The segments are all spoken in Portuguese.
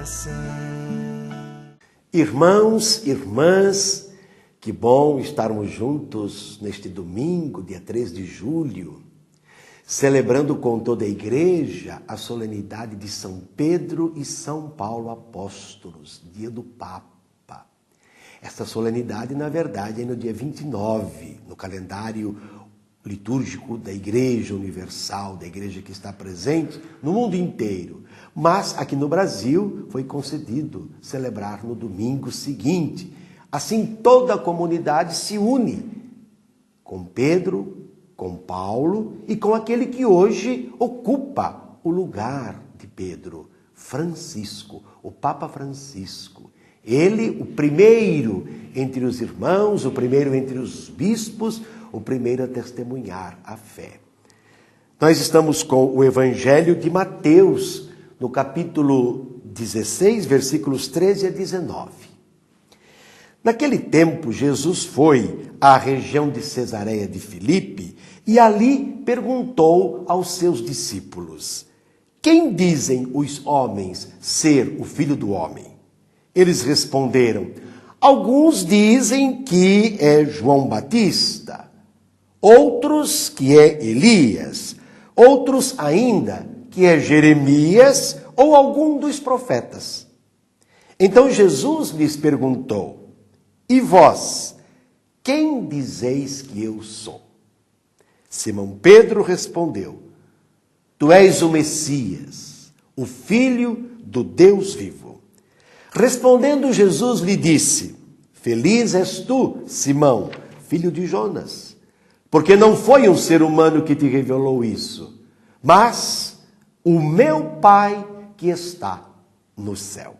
coração. Irmãos, irmãs, que bom estarmos juntos neste domingo, dia 3 de julho, celebrando com toda a igreja a solenidade de São Pedro e São Paulo apóstolos, dia do Papa. Esta solenidade, na verdade, é no dia 29, no calendário litúrgico da Igreja Universal, da Igreja que está presente no mundo inteiro. Mas aqui no Brasil foi concedido celebrar no domingo seguinte. Assim toda a comunidade se une com Pedro, com Paulo e com aquele que hoje ocupa o lugar de Pedro, Francisco, o Papa Francisco. Ele, o primeiro entre os irmãos, o primeiro entre os bispos, o primeiro a testemunhar a fé. Nós estamos com o Evangelho de Mateus, no capítulo 16, versículos 13 a 19. Naquele tempo, Jesus foi à região de Cesareia de Filipe e ali perguntou aos seus discípulos: quem dizem os homens ser o Filho do Homem? Eles responderam: alguns dizem que é João Batista, outros que é Elias, outros ainda que é Jeremias ou algum dos profetas. Então Jesus lhes perguntou: e vós, quem dizeis que eu sou? Simão Pedro respondeu: tu és o Messias, o Filho do Deus vivo. Respondendo Jesus lhe disse: feliz és tu, Simão, filho de Jonas, porque não foi um ser humano que te revelou isso, mas o meu Pai que está no céu.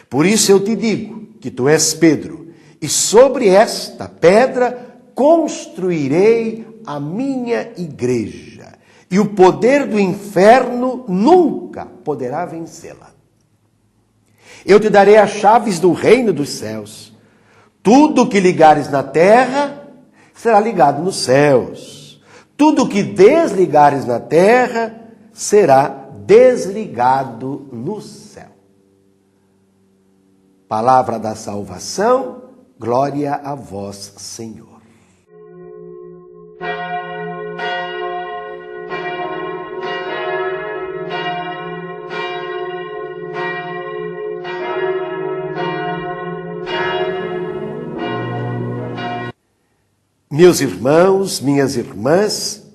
Por isso eu te digo que tu és Pedro, e sobre esta pedra construirei a minha igreja, e o poder do inferno nunca poderá vencê-la. Eu te darei as chaves do reino dos céus. Tudo que ligares na terra será ligado nos céus. Tudo que desligares na terra será desligado no céu. Palavra da salvação, glória a vós, Senhor. Meus irmãos, minhas irmãs,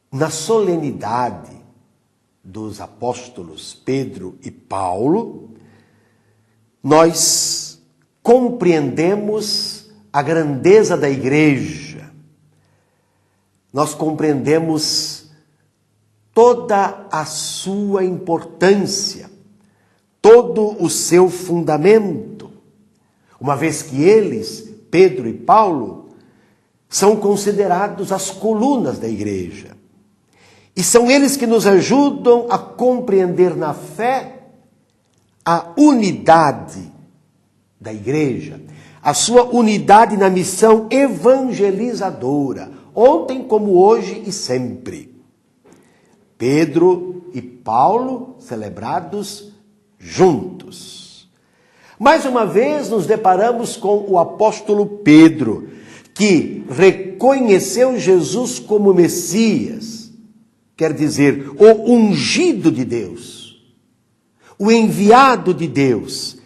na solenidade dos apóstolos Pedro e Paulo, nós compreendemos a grandeza da igreja, nós compreendemos toda a sua importância, todo o seu fundamento, uma vez que eles, Pedro e Paulo, são considerados as colunas da igreja. E são eles que nos ajudam a compreender na fé a unidade da igreja, a sua unidade na missão evangelizadora, ontem como hoje e sempre. Pedro e Paulo celebrados juntos. Mais uma vez nos deparamos com o apóstolo Pedro, que reconheceu Jesus como Messias, quer dizer, o ungido de Deus, o enviado de Deus,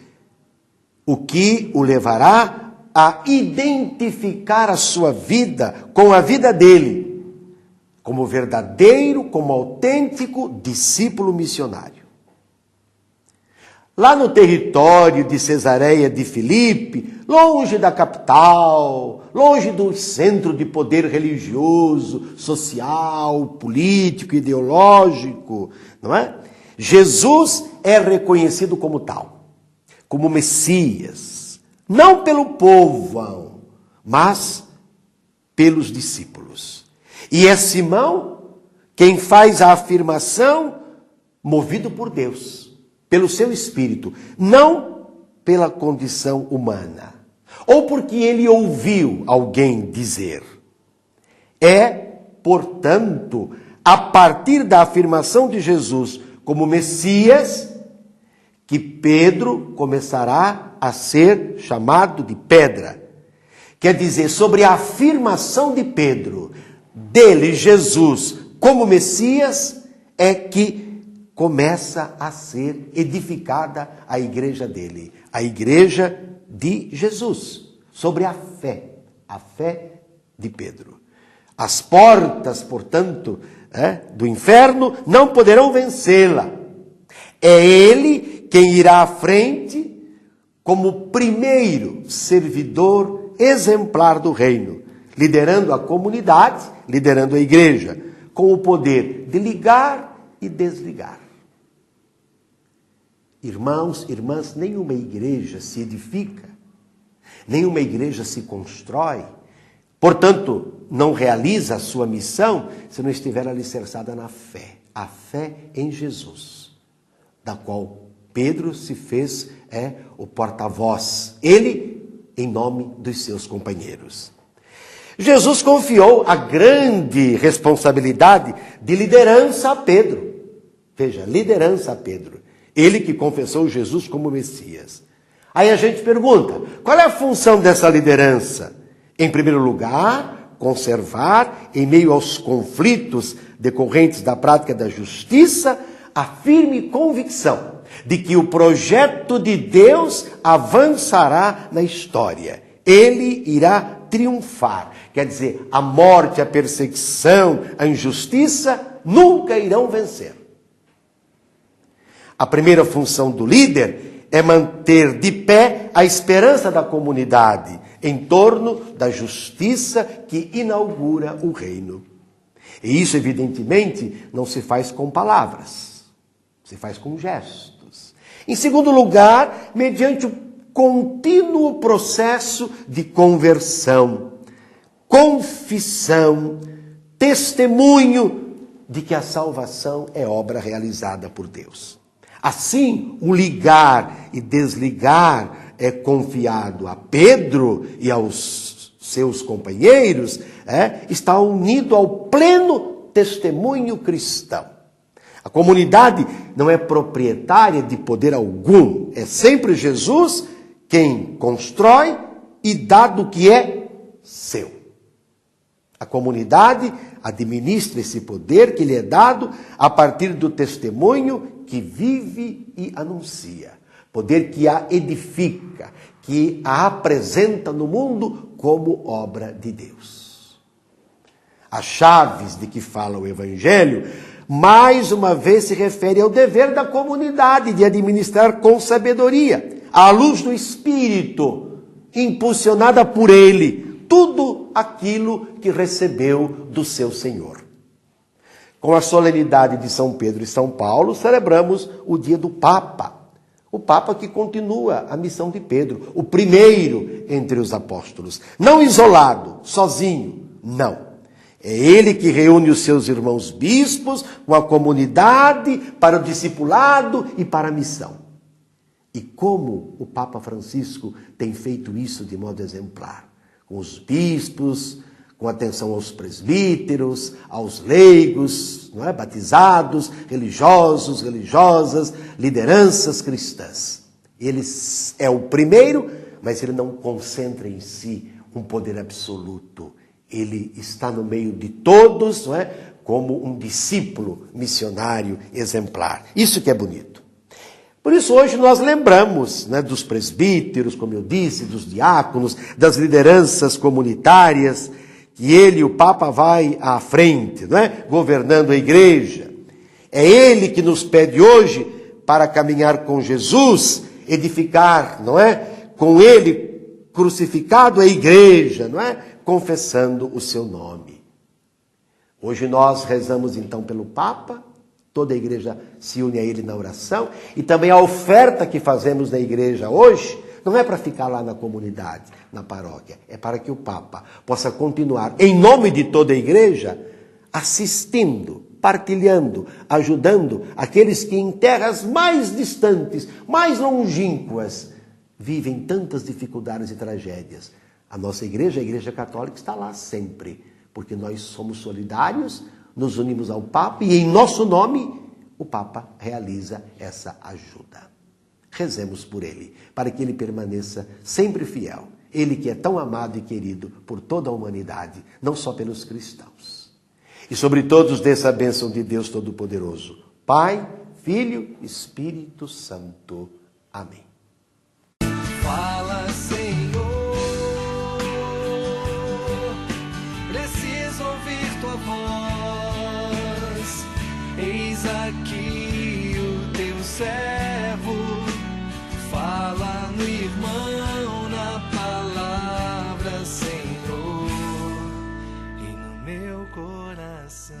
o que o levará a identificar a sua vida com a vida dele, como verdadeiro, como autêntico discípulo missionário. Lá no território de Cesareia de Filipe, longe da capital, longe do centro de poder religioso, social, político, ideológico, não é? Jesus é reconhecido como tal, como Messias, não pelo povo, mas pelos discípulos. E é Simão quem faz a afirmação movido por Deus, pelo seu Espírito, não pela condição humana, ou porque ele ouviu alguém dizer. É, portanto, a partir da afirmação de Jesus como Messias, que Pedro começará a ser chamado de pedra. Quer dizer, sobre a afirmação de Pedro, dele, Jesus, como Messias, é que começa a ser edificada a igreja dele, a igreja de Jesus, sobre a fé de Pedro. As portas, portanto, do inferno não poderão vencê-la. É ele quem irá à frente como primeiro servidor exemplar do reino, liderando a comunidade, liderando a igreja, com o poder de ligar e desligar. Irmãos, irmãs, nenhuma igreja se edifica, nenhuma igreja se constrói, portanto, não realiza a sua missão se não estiver alicerçada na fé, a fé em Jesus, da qual Pedro se fez o porta-voz, ele em nome dos seus companheiros. Jesus confiou a grande responsabilidade de liderança a Pedro. Veja, liderança a Pedro. Ele que confessou Jesus como Messias. Aí a gente pergunta, qual é a função dessa liderança? Em primeiro lugar, conservar, em meio aos conflitos decorrentes da prática da justiça, a firme convicção de que o projeto de Deus avançará na história. Ele irá triunfar. Quer dizer, a morte, a perseguição, a injustiça nunca irão vencer. A primeira função do líder é manter de pé a esperança da comunidade em torno da justiça que inaugura o reino. E isso, evidentemente, não se faz com palavras, se faz com gestos. Em segundo lugar, mediante o contínuo processo de conversão, confissão, testemunho de que a salvação é obra realizada por Deus. Assim, o ligar e desligar é confiado a Pedro e aos seus companheiros, está unido ao pleno testemunho cristão. A comunidade não é proprietária de poder algum, é sempre Jesus quem constrói e dá do que é seu. A comunidade administra esse poder que lhe é dado a partir do testemunho que vive e anuncia. Poder que a edifica, que a apresenta no mundo como obra de Deus. As chaves de que fala o Evangelho, mais uma vez se refere ao dever da comunidade de administrar com sabedoria, à luz do Espírito, impulsionada por Ele, tudo aquilo que recebeu do seu Senhor. Com a solenidade de São Pedro e São Paulo, celebramos o dia do Papa. O Papa que continua a missão de Pedro, o primeiro entre os apóstolos. Não isolado, sozinho, não. É ele que reúne os seus irmãos bispos com a comunidade para o discipulado e para a missão. E como o Papa Francisco tem feito isso de modo exemplar, com os bispos, com atenção aos presbíteros, aos leigos, batizados, religiosos, religiosas, lideranças cristãs. Ele é o primeiro, mas ele não concentra em si um poder absoluto. Ele está no meio de todos, como um discípulo missionário exemplar. Isso que é bonito. Por isso hoje nós lembramos dos presbíteros, como eu disse, dos diáconos, das lideranças comunitárias, que ele, o Papa, vai à frente, governando a igreja. É ele que nos pede hoje para caminhar com Jesus, edificar, com ele crucificado a igreja, confessando o seu nome. Hoje nós rezamos então pelo Papa, toda a igreja se une a ele na oração, e também a oferta que fazemos na igreja hoje, não é para ficar lá na comunidade, na paróquia, é para que o Papa possa continuar, em nome de toda a igreja, assistindo, partilhando, ajudando aqueles que em terras mais distantes, mais longínquas, vivem tantas dificuldades e tragédias. A nossa igreja, a Igreja Católica, está lá sempre, porque nós somos solidários, nos unimos ao Papa e em nosso nome o Papa realiza essa ajuda. Rezemos por ele, para que ele permaneça sempre fiel. Ele que é tão amado e querido por toda a humanidade, não só pelos cristãos. E sobre todos desça a bênção de Deus Todo-Poderoso, Pai, Filho, Espírito Santo. Amém. Fala, Senhor, preciso ouvir tua voz. Eis aqui o teu servo, fala no irmão, na palavra, Senhor, e no meu coração.